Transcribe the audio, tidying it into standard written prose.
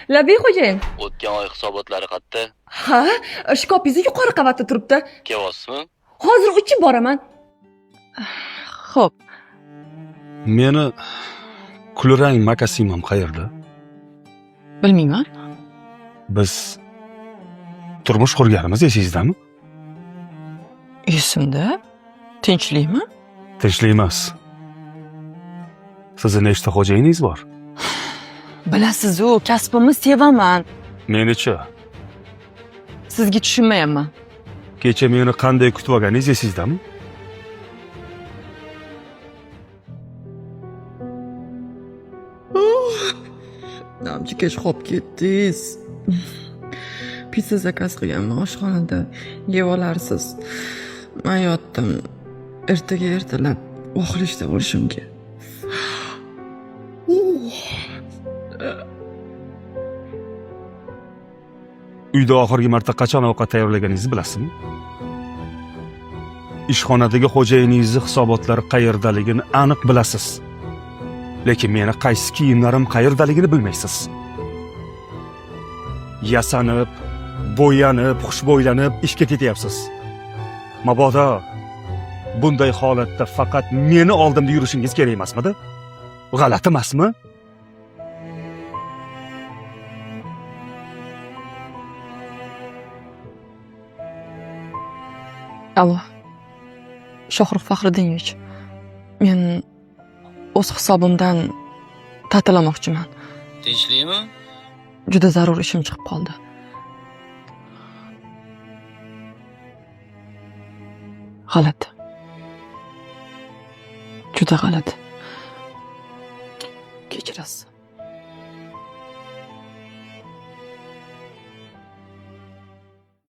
Labiy xo'jayin. O'tgan oy hisobotlari qayerda? Ha, shkopingiz yuqori qavatda turibdi. Kelyapsizmi? Hozir uchib boraman. Xo'p. Meni kulrang makasimam qayerda? Bilmayman. Biz turmush qurganimiz esingizdami? Esimda. Tinchlikmi? Tinchlik emas. Sizni nechta xo'jayiningiz bor? Bilasiz-ku, kasbimni sevaman. Menichi? Sizga tushunmayapman. Kecha meni qanday kutib olganingiz esingizdami? Namchi kech qolib ketdingiz. Pizza zakaz qilganman oshxonada. Yeb olarsiz. Men yotdim. Ertaga ertalab oxirishda bo'lishim kerak. Uyda oxirgi marta qachon ovqat tayyorlaganingizni bilasizmi? Ishxonadagi xo'jayiningizni hisobotlari qayerdaligini aniq bilasiz. Lekin meni qaysi kiyimlarim qayerdaligini bilmaysiz. Yasanib, bo'yanib, xushbo'ylanib ishga ketyapsiz. Mabodo bunday holatda faqat meni oldimda yurishingiz kerak emasmidi? G'alati emasmi? Allo. Shohrux Faxriddinov. Men o'z hisobimdan ta'tillamoqchiman. Tinchlikmi? Juda zarur ishim chiqib qoldi. G'alati. Juda g'alati. Kechirasiz.